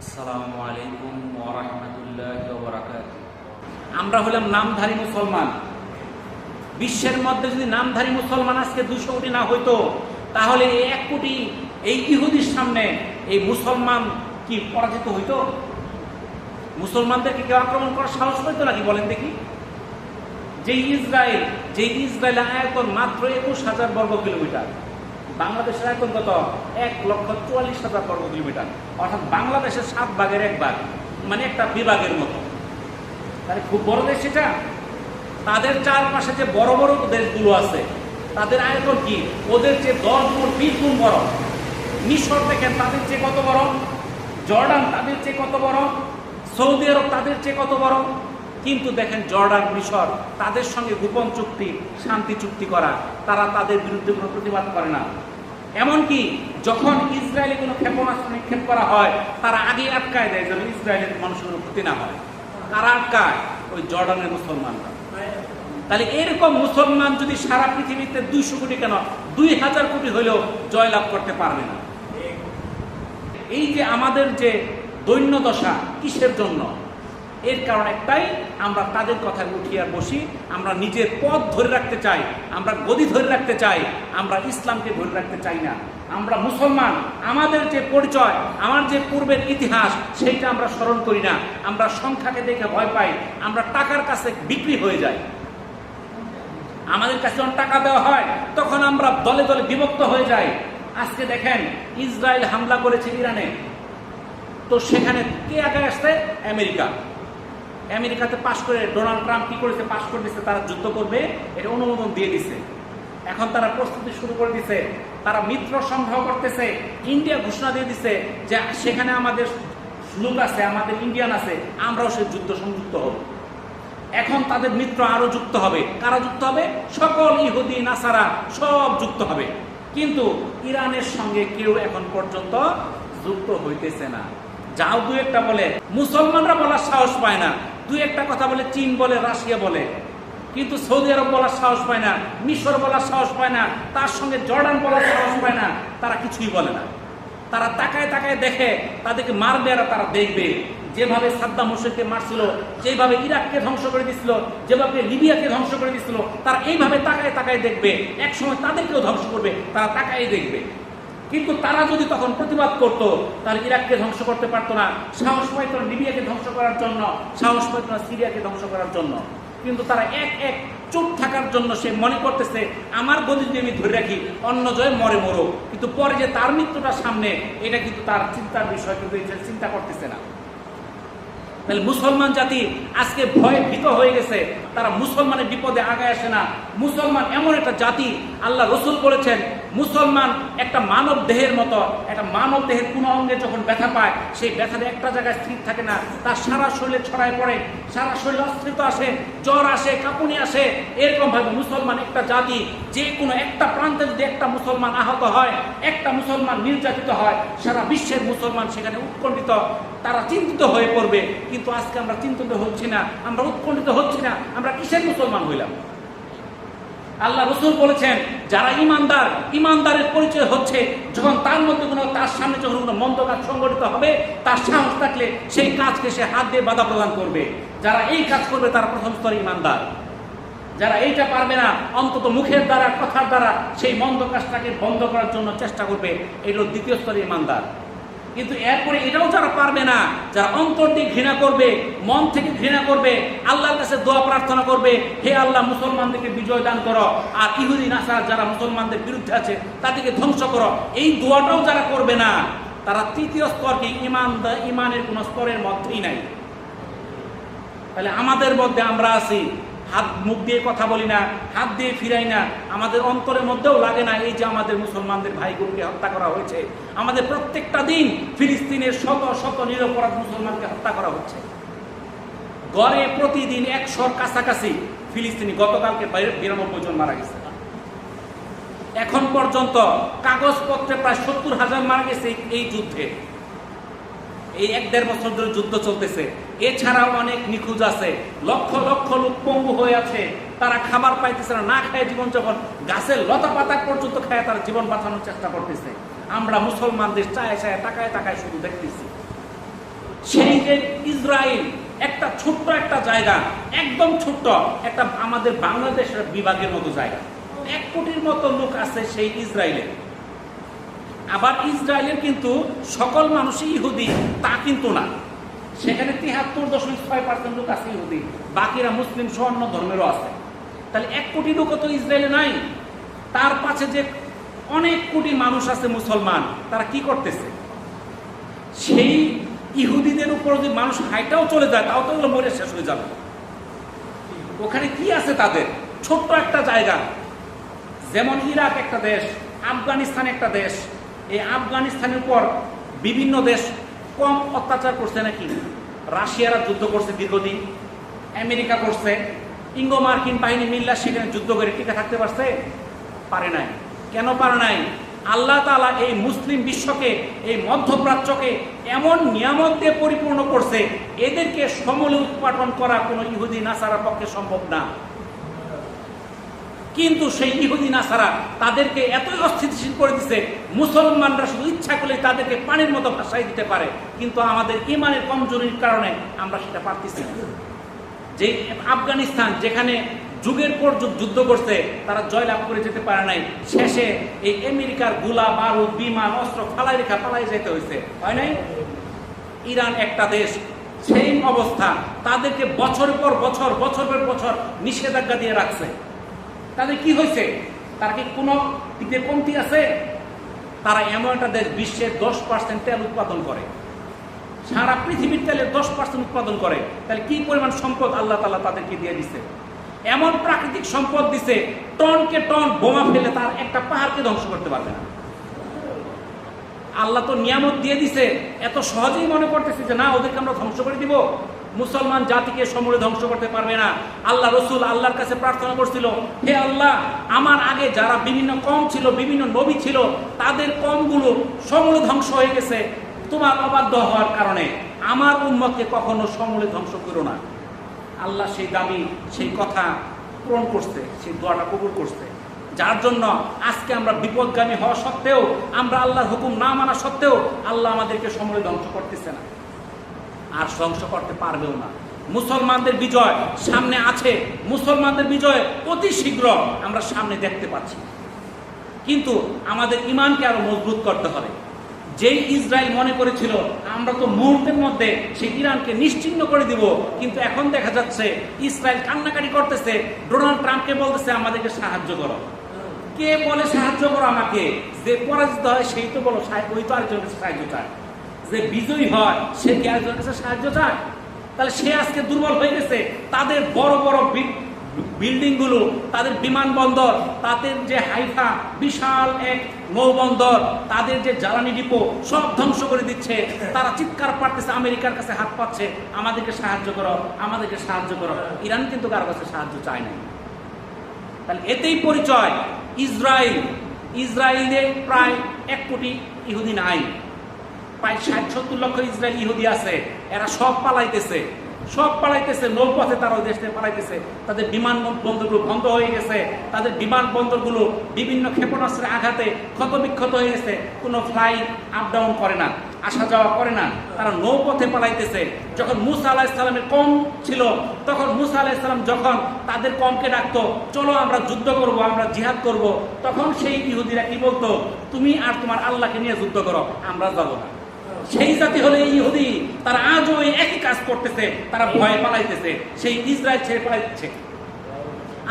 আসসালামু আলাইকুম ওয়া রাহমাতুল্লাহি ওয়া বারাকাতুহু। আমরা হলাম নামধারী মুসলমান। বিশ্বের মধ্যে যদি নামধারী মুসলমান আজকে 200 কোটি না হইতো, তাহলে এই 1 কোটি এই ইহুদির সামনে এই মুসলমান কি পরাজিত হইতো? মুসলমানদেরকে কেউ আক্রমণ করার সাহস হইতো নাকি বলেন দেখি? যে ইসরায়েল আয়তন মাত্র 21,000 বর্গ কিলোমিটার, বাংলাদেশের আয়তন কত? 1,44,000 বর্গ কিলোমিটার, অর্থাৎ বাংলাদেশের 7 ভাগের 1 ভাগ, মানে একটা বিভাগের মতো। তাহলে খুব বড় দেশ এটা। তাদের চারপাশে যে বড় বড় দেশগুলো আছে, তাদের আয়তন কি? ওদের চেয়ে 10 গুণ 20 গুণ বড়। মিশর দেখেন তাদের চেয়ে কত বড়, জর্ডান তাদের চেয়ে কত বড়, সৌদি আরব তাদের চেয়ে কত বড়। কিন্তু দেখেন জর্ডান, মিশর তাদের সঙ্গে গোপন চুক্তি, শান্তি চুক্তি করা, তারা তাদের বিরুদ্ধে কোনো প্রতিবাদ করে না। এমনকি যখন ইসরায়েলে কোনো ক্ষেপণাস্ত্র নিক্ষেপ করা হয়, তারা আগে আটকায় দেয় যেন ইসরায়েলের মানুষের ক্ষতি না হয়। কারা আটকায়? ওই জর্ডানের মুসলমানরা। তাহলে এরকম মুসলমান যদি সারা পৃথিবীতে 200 কোটি কেন 2000 কোটি হলেও জয়লাভ করতে পারবে না। এই যে আমাদের যে দৈন্য দশা, কিসের জন্য? এর কারণ একটাই, আমরা তাদের কথায় উঠিয়ে বসি। আমরা নিজের পথ ধরে রাখতে চাই, আমরা গদি ধরে রাখতে চাই, আমরা ইসলামকে ধরে রাখতে চাই না। আমরা মুসলমান, আমাদের যে পরিচয়, আমার যে পূর্বের ইতিহাস, সেইটা আমরা স্মরণ করি না। আমরা সংখ্যাকে দেখে ভয় পাই, আমরা টাকার কাছে বিক্রি হয়ে যাই। আমাদের কাছে যখন টাকা দেওয়া হয়, তখন আমরা দলে দলে বিভক্ত হয়ে যাই। আজকে দেখেন ইসরায়েল হামলা করেছে ইরানে, তো সেখানে কে আগে আসছে? আমেরিকাতে পাশ করে ডোনাল্ড ট্রাম্প কি করেছে? পাশ করে দিচ্ছে, তারা যুদ্ধ করবে, এটা অনুমোদন দিয়ে দিছে। এখন তারা প্রস্তুতি শুরু করে দিছে, তারা মিত্র সংগ্রহ করতেছে। ইন্ডিয়া ঘোষণা দিয়ে দিছে যে সেখানে আমাদের লোক আছে, আমাদের ইন্ডিয়ান আছে, আমরাও সে যুদ্ধ সংযুক্ত হব। এখন তাদের মিত্র আরো যুক্ত হবে। কারা যুক্ত হবে? সকল ইহুদি নাসারা সব যুক্ত হবে। কিন্তু ইরানের সঙ্গে কেউ এখন পর্যন্ত যুক্ত হইতেছে না। যাও 2-1টা বলে, মুসলমানরা বলার সাহস পায় না। 2-1টা কথা বলে চীন বলে, রাশিয়া বলে, কিন্তু সৌদি আরব বলার সাহস পায় না, মিশর বলার সাহস পায় না, তার সঙ্গে জর্ডান বলার সাহস পায় না। তারা কিছুই বলে না। তারা তাকায় তাকায় দেখে, তাদেরকে মারবে আর তারা দেখবে। যেভাবে সাদ্দাম হোসেনকে মারছিল, যেভাবে ইরাককে ধ্বংস করে দিছিল, যেভাবে লিবিয়াকে ধ্বংস করে দিছিল, তারা এইভাবে তাকায় তাকায় দেখবে। একসময় তাদেরকেও ধ্বংস করবে, তারা তাকায় দেখবে। কিন্তু তারা যদি তখন প্রতিবাদ করত, তাহলে ইরাককে ধ্বংস করতে পারতো না, সাহস পাইত না লিবিয়াকে ধ্বংস করার জন্য, সাহস পাইত না সিরিয়াকে ধ্বংস করার জন্য। কিন্তু তারা এক চুপ থাকার জন্য সে মনে করতেছে আমার গদি যদি আমি ধরে রাখি, অন্য জয় মরে মরো। কিন্তু পরে যে তার মৃত্যুটা সামনে, এটা কিন্তু তার চিন্তার বিষয়, কিন্তু চিন্তা করতেছে না। তাহলে মুসলমান জাতি আজকে ভয়ে ভীত হয়ে গেছে। তারা মুসলমানের বিপদে আগায় আসে না। মুসলমান এমন একটা জাতি, আল্লাহ রসুল বলেছেন, মুসলমান একটা মানব দেহের মতো। একটা মানব দেহের কোনো অঙ্গে যখন ব্যথা পায়, সেই ব্যথাটা একটা জায়গায় স্থির থাকে না, তার সারা শরীরে ছড়ায় পড়ে, সারা শরীরে অস্থিরতা আসে, জ্বর আসে, কাঁপুনি আসে। এরকম ভাবে মুসলমান একটা জাতি, যে কোনো একটা প্রান্তে যদি একটা মুসলমান আহত হয়, একটা মুসলমান নির্যাতিত হয়, সারা বিশ্বের মুসলমান সেখানে উৎকণ্ঠিত, তারা চিন্তিত হয়ে পড়বে। কিন্তু আজকে আমরা চিন্তিত হচ্ছি না, আমরা উৎকণ্ঠিত হচ্ছি না। আমরা কিসের মুসলমান হইলাম? আল্লাহ রসুল বলেছেন, যারা ইমানদার, ইমানদারের পরিচয় হচ্ছে যখন তার মধ্যে কোনো, তার সামনে যখন কোনো মন্দ কাজ সংগঠিত হবে, তার সাহস থাকলে সেই কাজকে সে হাত দিয়ে বাধা প্রদান করবে। যারা এই কাজ করবে তারা প্রথম স্তরে ইমানদার। যারা এইটা পারবে না, অন্তত মুখের দ্বারা, কথার দ্বারা সেই মন্দ কাজটাকে বন্ধ করার জন্য চেষ্টা করবে, এগুলো দ্বিতীয় স্তরে ইমানদার। কিন্তু এরপরে এটাও যারা পারবে না, যারা অন্তর দিয়ে ঘৃণা করবে, মন থেকে ঘৃণা করবে, আল্লাহর কাছে দোয়া প্রার্থনা করবে, হে আল্লাহ মুসলমানদেরকে বিজয় দান করো, আর ইহুদি নাসারা যারা মুসলমানদের বিরুদ্ধে আছে তাদেরকে ধ্বংস করো, এই দোয়াটাও যারা করবে না, তারা তৃতীয় স্তরকে ইমানের কোন স্তরের মধ্যেই নাই। তাহলে আমাদের মধ্যে আমরা আছি, হাত মুখ দিয়ে কথা বলি না, হাত দিয়ে ফিরাই না, আমাদের অন্তরের মধ্যেও লাগে না এই যে আমাদের মুসলমানদের ভাইগুলোকে হত্যা করা হয়েছে। আমাদের প্রত্যেকটা দিন ফিলিস্তিনের শত শত নিরপরাধ মুসলমানকে হত্যা করা হচ্ছে। গড়ে প্রতিদিন 100-র কাছাকাছি ফিলিস্তিনি, গতকালকে 92 জন মারা গেছে। এখন পর্যন্ত কাগজপত্রে প্রায় 70,000 মারা গেছে এই যুদ্ধে। এই 1-1.5 বছর ধরে যুদ্ধ চলতেছে। এছাড়াও অনেক নিখোঁজ আছে, লক্ষ লক্ষ লোক পঙ্গু হয়ে আছে, তারা খাবার পাইতেছে না, না খায় জীবন যখন গাছের লতা পাতা পর্যন্ত খায় তারা জীবন বাঁচানোর চেষ্টা করতেছে। আমরা মুসলমানদের চায় চায়, তাকায় তাকায় শুধু দেখতেছি। সেই যে ইসরায়েল একটা ছোট্ট একটা জায়গা, একদম ছোট্ট একটা আমাদের বাংলাদেশের বিভাগের মতো জায়গা, 1 কোটির মতো লোক আছে সেই ইসরায়েলে। আবার ইসরায়েলের কিন্তু সকল মানুষই ইহুদি তা কিন্তু না, সেখানে 73.6% লোক আছে ইহুদি, বাকিরা মুসলিম সহ অন্য ধর্মেরও আছে। তাহলে 1 কোটি লোক তো ইসরায়েলে নাই, তার পাশে যে অনেক কোটি মানুষ আছে মুসলমান, তারা কি করতেছে? সেই ইহুদিদের উপর যদি মানুষ হাইটাও চলে যায় তাও তো ওগুলো মরে শেষ হয়ে যাবে। ওখানে কি আছে তাদের? ছোট্ট একটা জায়গা, যেমন ইরাক একটা দেশ, আফগানিস্তান একটা দেশ। এই আফগানিস্তানের উপর বিভিন্ন দেশ কম অত্যাচার করছে নাকি? রাশিয়ারা যুদ্ধ করছে দীর্ঘদিন, আমেরিকা করছে, ইঙ্গো মার্কিন বাহিনী মিল্লা সেখানে যুদ্ধ করে টিকে থাকতে পারছে? পারে নাই। কেন পারে নাই? আল্লাহ তাআলা এই মুসলিম বিশ্বকে, এই মধ্যপ্রাচ্যকে এমন নিয়ামত দিয়ে পরিপূর্ণ করছে, এদেরকে সমূলে উৎপাদন করা কোনো ইহুদি নাসারার পক্ষে সম্ভব না। কিন্তু সেই ইহুদি নাসারা তাদেরকে এতই অস্থিতিশীল করে দিচ্ছে, মুসলমানরা শুধু ইচ্ছা করলে তাদেরকে পানির মতো ভাসাই দিতে পারে, কিন্তু আমাদের ইমানের কমজোরির কারণে আমরা সেটা পারতেছি না। যে আফগানিস্তান যেখানে যুগের পর যুগ যুদ্ধ করছে, তারা জয়লাভ করে যেতে পারে নাই, শেষে এই আমেরিকার গোলা বারুদ বিমান অস্ত্র ফালাই রেখা পালাই যেতে হয়েছে, হয় নাই? ইরান একটা দেশ, সেই অবস্থা, তাদেরকে বছরের পর বছর, বছরের পর বছর নিষেধাজ্ঞা দিয়ে রাখছে। তাদের কি হয়েছে? তার কি কোনো দিকে কমতি আছে? তারা এমন একটা দেশ, বিশ্বের 10% তেল উৎপাদন করে, সারা পৃথিবীর তেলের 10% উৎপাদন করে। তাহলে কি পরিমাণ সম্পদ আল্লাহ তাআলা তাদেরকে দিয়ে দিচ্ছে? এমন প্রাকৃতিক সম্পদ দিছে, টনকে টন বোমা ফেলে তার একটা পাহাড়কে ধ্বংস করতে পারবে না। আল্লাহ তো নিয়ামত দিয়ে দিছে, এত সহজেই মনে করতেছে যে না, ওদেরকে আমরা ধ্বংস করে দিব। মুসলমান জাতিকে সমূলে ধ্বংস করতে পারবে না। আল্লাহ রসুল আল্লাহর কাছে প্রার্থনা করছিল, হে আল্লাহ, আমার আগে যারা বিভিন্ন কম ছিল, বিভিন্ন নবী ছিল, তাদের কমগুলো সমূলে ধ্বংস হয়ে গেছে তোমার অবাধ্য হওয়ার কারণে, আমার উম্মতকে কখনো সমূলে ধ্বংস করো না। আল্লাহ সেই দাবি, সেই কথা পূরণ করছে, সেই দোয়াটা কবুল করছে। যার জন্য আজকে আমরা বিপদগামী হওয়া সত্ত্বেও, আমরা আল্লাহর হুকুম না মানা সত্ত্বেও, আল্লাহ আমাদেরকে সমূলে ধ্বংস করতেছে না, আর ধ্বংস করতে পারবেও না। মুসলমানদের বিজয় সামনে আছে, মুসলমানদের বিজয় অতি শীঘ্র আমরা সামনে দেখতে পাচ্ছি। কিন্তু আমাদের ইমানকে আরো মজবুত করতে হবে। যেই ইসরায়েল মনে করেছিল আমরা তো মুহূর্তের মধ্যে সেই ইরানকে নিশ্চিহ্ন করে দিব, কিন্তু এখন দেখা যাচ্ছে ইসরায়েল কান্নাকাটি করতেছে, ডোনাল্ড ট্রাম্পকে বলতেছে আমাদেরকে সাহায্য করো। কে বলে সাহায্য করো আমাকে? যে পরাজিত হয় সেই তো বলো, ওই তো আরেকজনের কাছে সাহায্য চায়। যে বিজয়ী হয় সে কি আরেকজনের কাছে সাহায্য চায়? তাহলে সে আজকে দুর্বল হয়ে গেছে। তাদের বড় বড় বিল্ডিং গুলো, তাদের বিমানবন্দর, তাদের যে হাইফা বিশাল এক নৌবন্দর, তাদের যে জ্বালানি ডিপো সব ধ্বংস করে দিচ্ছে। তারা চিৎকার পাড়তেছে, আমেরিকার কাছে হাত পাচ্ছে, আমাদেরকে সাহায্য করো, আমাদেরকে সাহায্য করো। ইরান কিন্তু কারো কাছে সাহায্য চায় না। তাহলে এতেই পরিচয় ইসরায়েলে প্রায় 1 কোটি ইহুদি নাই, প্রায় 60-70 লক্ষ ইসরায়েল ইহুদি আছে। এরা সব পালাইতেছে, নৌপথে তারা ওই দেশ থেকে পালাইতেছে। তাদের বিমানবন্দরগুলো বন্ধ হয়ে গেছে, তাদের বিমানবন্দরগুলো বিভিন্ন ক্ষেপণাস্ত্রের আঘাতে ক্ষতবিক্ষত হয়ে গেছে। কোনো ফ্লাইট আপ ডাউন করে না, আসা যাওয়া করে না, তারা নৌপথে পালাইতেছে। যখন মুসা আলাইহিস সালামের কম ছিল, তখন মুসা আলাইহিস সালাম যখন তাদের কমকে ডাকতো, চলো আমরা যুদ্ধ করব, আমরা জিহাদ করব, তখন সেই ইহুদিরা কি বলতো? তুমি আর তোমার আল্লাহকে নিয়ে যুদ্ধ করো, আমরা যাবো না। সেই জাতি হলে ইহুদি, তারা আজও ওই একই কাজ করতেছে, তারা ভয়ে পালাইতেছে, সেই ইসরায়েল ছেড়ে পালাইতেছে।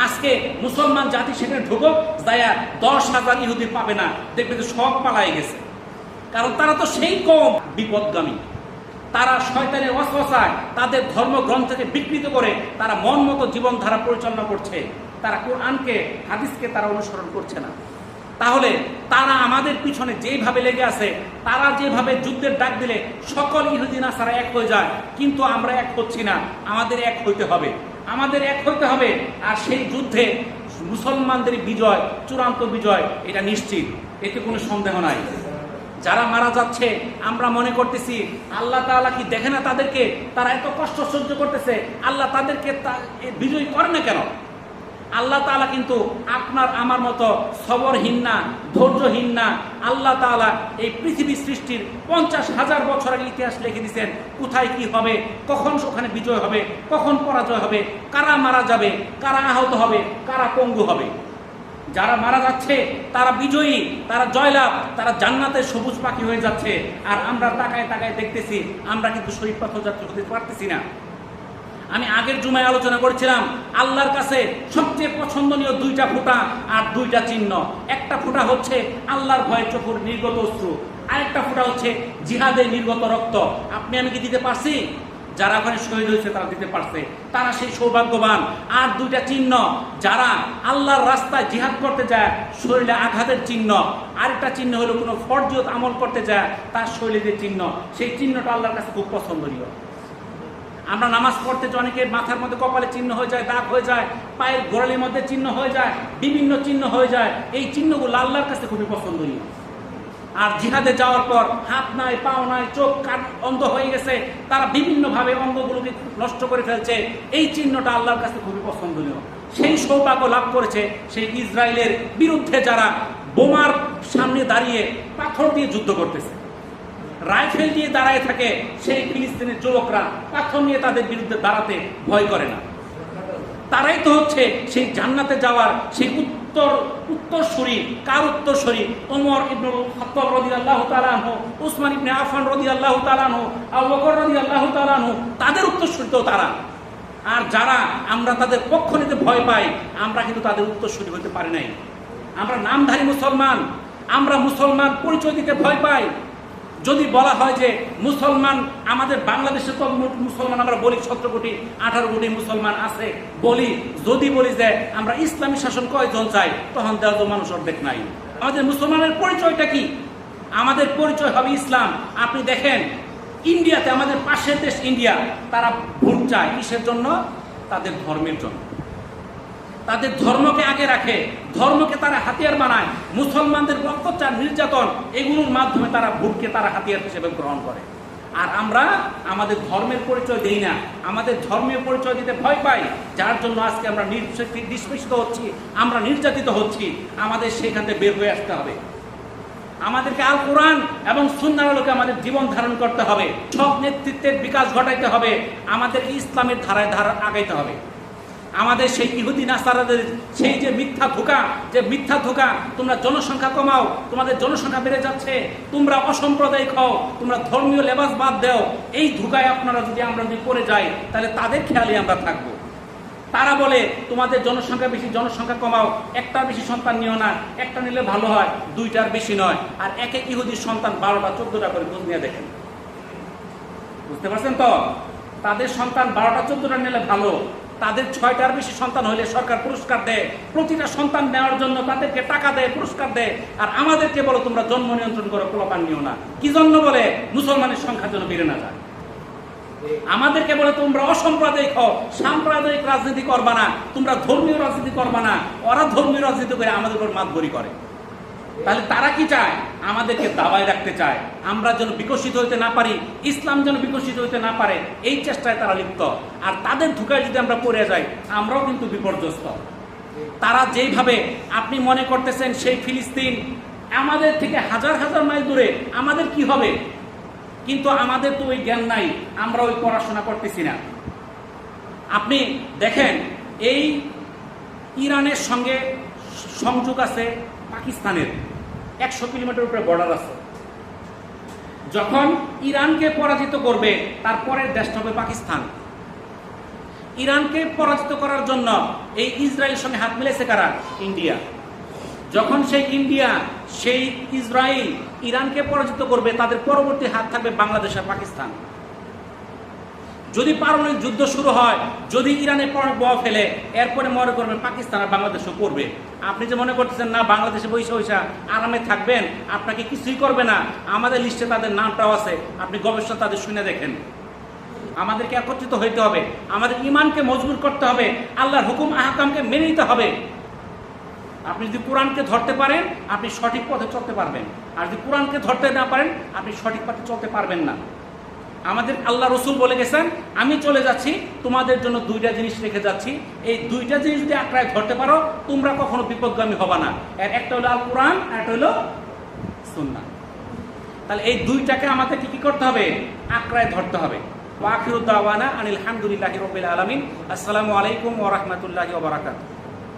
আজকে মুসলমান জাতি সেখানে ঢুকো, যায়া 10,000 ইহুদি পাবে না, দেখবে যে সব পালাই গেছে। কারণ তারা তো সেই কম বিপদগামী, তারা শয়তানের ওয়াসওয়াসায় তাদের ধর্মগ্রন্থকে বিকৃত করে তারা মন মতো জীবনধারা পরিচালনা করছে। তারা কোরআনকে, হাদিসকে তারা অনুসরণ করছে না। তাহলে তারা আমাদের পিছনে যেভাবে লেগে আছে, তারা যেভাবে যুদ্ধের ডাক দিলে সকল ইহুদি নাসারা এক হয়ে যায়, কিন্তু আমরা এক হচ্ছি না। আমাদের এক হইতে হবে, আর সেই যুদ্ধে মুসলমানদের বিজয়, চূড়ান্ত বিজয়, এটা নিশ্চিত, এতে কোনো সন্দেহ নাই। যারা মারা যাচ্ছে আমরা মনে করতেছি আল্লাহ তাআলা কি দেখে না তাদেরকে? তারা এত কষ্ট সহ্য করতেছে, আল্লাহ তাদেরকে বিজয়ী করে না কেন? আল্লাহ তাআলা কিন্তু আপনার আমার মতো সবরহীন না, ধৈর্যহীন না। আল্লাহ তাআলা এই পৃথিবী সৃষ্টির 50,000 বছর আগে ইতিহাস লিখে দিয়েছেন, কোথায় কি হবে, কখন ওখানে বিজয় হবে, কখন পরাজয় হবে, কারা মারা যাবে, কারা আহত হবে, কারা পঙ্গু হবে। যারা মারা যাচ্ছে তারা বিজয়ী, তারা জয়লাভ, তারা জান্নাতের সবুজ পাখি হয়ে যাচ্ছে। আর আমরা তাকায় তাকায় দেখতেছি, আমরা কিন্তু শহীদ পথযাত্রী হতে পারতেছি না। আমি আগের জুমায় আলোচনা করেছিলাম, আল্লাহর কাছে সবচেয়ে পছন্দনীয় 2টা ফোঁটা আর 2টা চিহ্ন। একটা ফোঁটা হচ্ছে আল্লাহর ভয়ে চোখের নির্গত অশ্রু, আরেকটা ফোঁটা হচ্ছে জিহাদের নির্গত রক্ত। আপনি আমি কি দিতে পারছি? যারা ওখানে শহীদ হয়েছে তারা দিতে পারছে, তারা সেই সৌভাগ্যবান। আর 2টা চিহ্ন, যারা আল্লাহর রাস্তায় জিহাদ করতে যায় শরীরে আঘাতের চিহ্ন, আরেকটা চিহ্ন হলো কোনো ফরজিয়ত আমল করতে যায় তার শরীরে চিহ্ন। সেই চিহ্নটা আল্লাহর কাছে খুব পছন্দনীয়। আমরা নামাজ পড়তে যে অনেকে মাথার মধ্যে কপালে চিহ্ন হয়ে যায়, দাগ হয়ে যায়, পায়ের গোড়ালির মধ্যে চিহ্ন হয়ে যায়, বিভিন্ন চিহ্ন হয়ে যায়। এই চিহ্নগুলো আল্লাহর কাছে খুবই পছন্দনীয়। আর জিহাদে যাওয়ার পর হাত নাই, পাও নাই, চোখ কান অন্ধ হয়ে গেছে, তারা বিভিন্নভাবে অঙ্গগুলোকে নষ্ট করে ফেলছে, এই চিহ্নটা আল্লাহর কাছে খুবই পছন্দনীয়। সেই সৌভাগ্য লাভ করেছে সেই ইসরায়েলের বিরুদ্ধে যারা বোমার সামনে দাঁড়িয়ে পাথর দিয়ে যুদ্ধ করতেছে, রাইফেল দিয়ে দাঁড়ায় থাকে, সেই ফিলিস্তিনের যুবকরা পাথর নিয়ে তাদের বিরুদ্ধে দাঁড়াতে ভয় করে না। তারাই তো হচ্ছে সেই জান্নাতে যাওয়ার সেই উত্তরসূরি। কার উত্তরসূরি? ওমর ইবনুল খাত্তাব রাদিয়াল্লাহু তাআলা আনহু, উসমান ইবনে আফফান রাদিয়াল্লাহু তাআলা আনহু, আবু বকর রাদিয়াল্লাহু তাআলা আনহু, তাদের উত্তরসূরি তো তারা। আর যারা আমরা তাদের পক্ষ নিতে ভয় পাই, আমরা কিন্তু তাদের উত্তরসূরি হতে পারি নাই। আমরা নামধারী মুসলমান, আমরা মুসলমান পরিচয় দিতে ভয় পাই। যদি বলা হয় যে মুসলমান আমাদের বাংলাদেশে তো মুসলমান আমরা বলি 17 কোটি 18 কোটি মুসলমান আছে বলি, যদি বলি যে আমরা ইসলামী শাসন কয়জন চাই, তখন দেওয়া মানুষ অর্ধেক নাই। আমাদের মুসলমানের পরিচয়টা কি? আমাদের পরিচয় হবে ইসলাম। আপনি দেখেন ইন্ডিয়াতে, আমাদের পাশের দেশ ইন্ডিয়া, তারা ভোট চায় কিসের জন্য? তাদের ধর্মের জন্য। তাদের ধর্মকে আগে রাখে, ধর্মকে তারা হাতিয়ার বানায়। মুসলমানদের অত্যাচার, নির্যাতন, এগুলোর মাধ্যমে তারা ভোটকে তারা হাতিয়ার হিসেবে গ্রহণ করে। আর আমরা আমাদের ধর্মের পরিচয় দেই না, আমাদের ধর্মীয় পরিচয় দিতে ভয় পাই, যার জন্য আজকে আমরা নিষ্পেষিত হচ্ছি, আমরা নির্যাতিত হচ্ছি। আমাদের সেখান থেকে বের হয়ে আসতে হবে। আমাদেরকে আল কোরআন এবং সুন্নাহর আলোকে আমাদের জীবন ধারণ করতে হবে। সব নেতৃত্বের বিকাশ ঘটাইতে হবে, আমাদেরকে ইসলামের ধারায় আগাইতে হবে। আমাদের সেই ইহুদি নাসারাদের সেই যে মিথ্যা ধোঁকা, তোমরা জনসংখ্যা কমাও, তোমাদের জনসংখ্যা বেড়ে যাচ্ছে, তোমরা অসাম্প্রদায়িক হও, তোমরা ধর্মীয় লেবাস বাদ দাও, এই ধোঁকায় আপনারা আমরা যদি পড়ে যাই, তাহলে তাদের খেয়ালে আমরা থাকবো। তারা বলে তোমাদের জনসংখ্যা বেশি, জনসংখ্যা কমাও, একটার বেশি সন্তান নিও না, একটা নিলে ভালো হয়, 2টার বেশি নয়। আর এক ইহুদির সন্তান 12টা 14টা করে খোঁজ নিয়ে দেখেন। বুঝতে পারছেন তো? তাদের সন্তান 12টা 14টা নিলে ভালো, তাদের 6টার বেশি সন্তান হলে সরকার পুরস্কার দেয়, প্রতিটা সন্তান নেওয়ার জন্য তাদেরকে টাকা দেয়, পুরস্কার দেয়। আর আমাদেরকে বলো তোমরা জন্ম নিয়ন্ত্রণ করো, পোলাপান নিও না। কি জন্য বলে? মুসলমানের সংখ্যা যেন বেড়ে না যায়। আমাদেরকে বলে তোমরা অসাম্প্রদায়িক হও, সাম্প্রদায়িক রাজনীতি করবা না, তোমরা ধর্মীয় রাজনীতি করবা না। ওরা ধর্মীয় রাজনীতি করে আমাদের উপর মাতবরি করে। তাহলে তারা কি চায়? আমাদেরকে দাবায় রাখতে চায়, আমরা যেন বিকশিত হইতে না পারি, ইসলাম যেন বিকশিত হইতে না পারে, এই চেষ্টায় তারা লিপ্ত। আর তাদের ধোঁকায় যদি আমরা পড়ে যাই, আমরাও কিন্তু বিপর্যস্ত। তারা যেইভাবে আপনি মনে করতেছেন সেই ফিলিস্তিন আমাদের থেকে হাজার হাজার মাইল দূরে, আমাদের কি হবে? কিন্তু আমাদের তো ওই জ্ঞান নাই, আমরা ওই পড়াশোনা করতেছি না। আপনি দেখেন এই ইরানের সঙ্গে সংযোগ আছে পাকিস্তানের, 100 কিলোমিটার উপরে বর্ডার আছে। যখন ইরানকে পরাজিত করবে, তারপরের দেশটা হবে পাকিস্তান। ইরানকে পরাজিত করার জন্য এই ইসরায়েলের সঙ্গে হাত মিলেছে কারা? ইন্ডিয়া। যখন সেই ইন্ডিয়া, সেই ইসরায়েল ইরানকে পরাজিত করবে, তাদের পরবর্তী হাত থাকবে বাংলাদেশ আর পাকিস্তান। যদি পারমাণবিক যুদ্ধ শুরু হয়, যদি ইরানে বোমা ফেলে, এরপরে মনে করবেন পাকিস্তান আর বাংলাদেশও করবে। আপনি যে মনে করতেছেন না বাংলাদেশে বৈশা আরামে থাকবেন, আপনাকে কিছুই করবে না, আমাদের লিস্টে তাদের নামটাও আছে, আপনি গবেষণা তাদের শুনে দেখেন। আমাদেরকে একত্রিত হইতে হবে, আমাদের ইমানকে মজবুত করতে হবে, আল্লাহর হুকুম আহকামকে মেনে নিতে হবে। আপনি যদি কোরআনকে ধরতে পারেন, আপনি সঠিক পথে চলতে পারবেন। আর যদি কোরআনকে ধরতে না পারেন, আপনি সঠিক পথে চলতে পারবেন না। আমাদের আল্লাহ রসুল বলে গেছেন, আমি চলে যাচ্ছি, তোমাদের জন্য দুইটা জিনিস রেখে যাচ্ছি, এই দুইটা জিনিস যদি আঁকড়ায় ধরতে পারো তোমরা কখনো বিপদগামী হবে না। এর একটা হলো আল কোরআন, আর একটা হলো সুন্নাহ। তাহলে এই দুইটাকে আমাদের কি করতে হবে? আঁকড়ায় ধরতে হবে। ওয়া আখিরু দাওয়ানা আনিল হামদুলিল্লাহি রাব্বিল আলামিন। আসসালামু আলাইকুম ওয়া রাহমাতুল্লাহি ওয়া বারাকাতুহু।